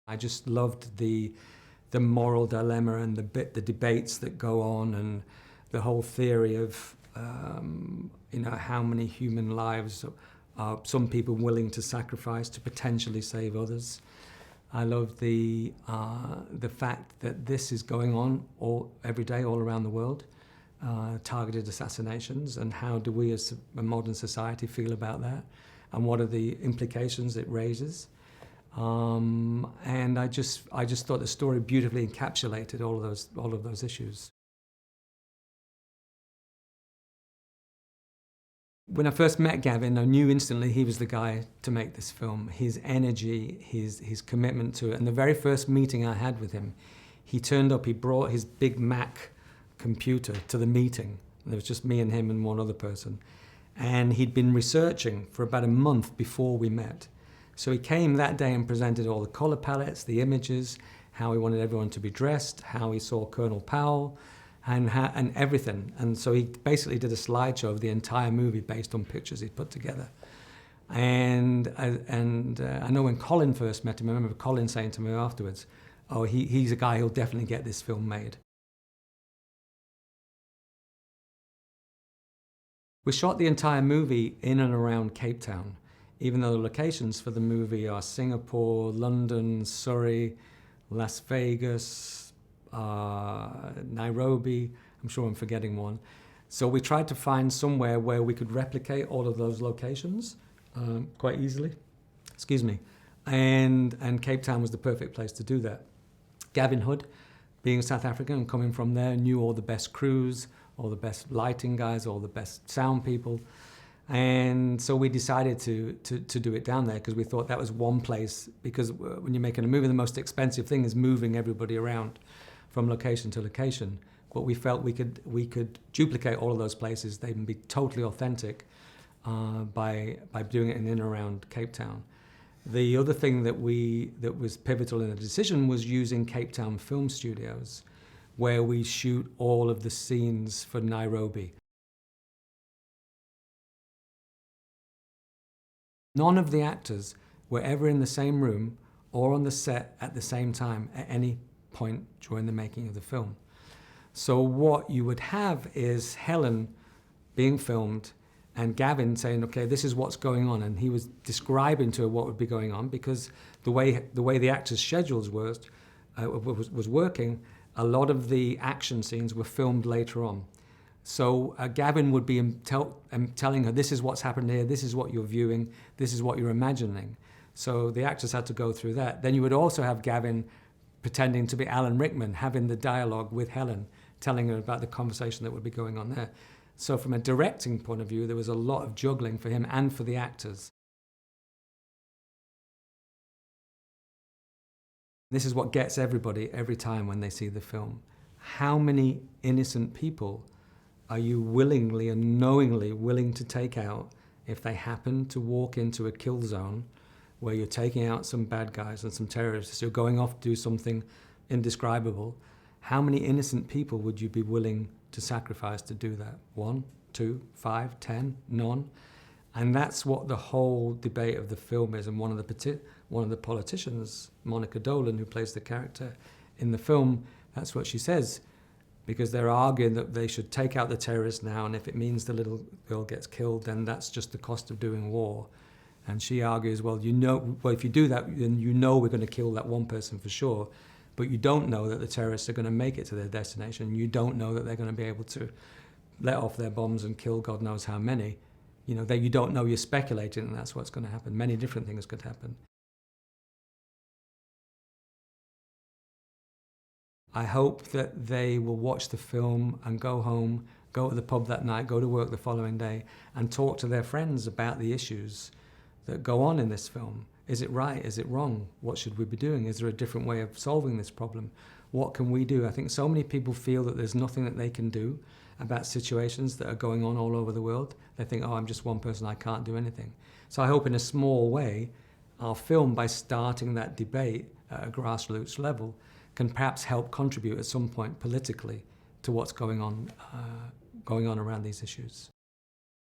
I just loved the moral dilemma and the debates that go on, and the whole theory of how many human lives are some people willing to sacrifice to potentially save others. I love the fact that this is going on every day all around the world, targeted assassinations, and how do we as a modern society feel about that, and what are the implications it raises. And I just thought the story beautifully encapsulated all of those issues. When I first met Gavin, I knew instantly he was the guy to make this film. His energy, his commitment to it. And the very first meeting I had with him, he turned up, he brought his big Mac computer to the meeting. There was just me and him and one other person. And he'd been researching for about a month before we met. So he came that day and presented all the color palettes, the images, how he wanted everyone to be dressed, how he saw Colonel Powell, and everything. And so he basically did a slideshow of the entire movie based on pictures he'd put together. And I know when Colin first met him, I remember Colin saying to me afterwards, oh, he's a guy who'll definitely get this film made. We shot the entire movie in and around Cape Town, even though the locations for the movie are Singapore, London, Surrey, Las Vegas, Nairobi. I'm sure I'm forgetting one. So we tried to find somewhere where we could replicate all of those locations quite easily. Excuse me. And Cape Town was the perfect place to do that. Gavin Hood, being South African and coming from there, knew all the best crews, all the best lighting guys, all the best sound people. And so we decided to do it down there because we thought that was one place, because when you're making a movie, the most expensive thing is moving everybody around from location to location. But we felt we could duplicate all of those places. They'd be totally authentic by doing it in and around Cape Town. The other thing that was pivotal in the decision was using Cape Town Film Studios, where we shoot all of the scenes for Nairobi. None of the actors were ever in the same room or on the set at the same time at any point during the making of the film. So what you would have is Helen being filmed and Gavin saying, okay, this is what's going on. And he was describing to her what would be going on, because the way the actors' schedules was working, a lot of the action scenes were filmed later on. So Gavin would be telling her, this is what's happened here, this is what you're viewing, this is what you're imagining. So the actors had to go through that. Then you would also have Gavin pretending to be Alan Rickman, having the dialogue with Helen, telling her about the conversation that would be going on there. So from a directing point of view, there was a lot of juggling for him and for the actors. This is what gets everybody every time when they see the film. How many innocent people are you willingly and knowingly willing to take out if they happen to walk into a kill zone where you're taking out some bad guys and some terrorists, you're going off to do something indescribable? How many innocent people would you be willing to sacrifice to do that? 1, 2, 5, 10, none? And that's what the whole debate of the film is. And one of the politicians, Monica Dolan, who plays the character in the film, that's what she says, because they're arguing that they should take out the terrorists now, and if it means the little girl gets killed, then that's just the cost of doing war. And she argues, well, if you do that, then you know we're going to kill that one person for sure, but you don't know that the terrorists are going to make it to their destination. You don't know that they're going to be able to let off their bombs and kill God knows how many. You don't know, you're speculating, and that's what's going to happen. Many different things could happen. I hope that they will watch the film and go home, go to the pub that night, go to work the following day, and talk to their friends about the issues that go on in this film. Is it right? Is it wrong? What should we be doing? Is there a different way of solving this problem? What can we do? I think so many people feel that there's nothing that they can do about situations that are going on all over the world. They think, oh, I'm just one person, I can't do anything. So I hope in a small way, our film, by starting that debate at a grassroots level, can perhaps help contribute at some point politically to what's going on around these issues.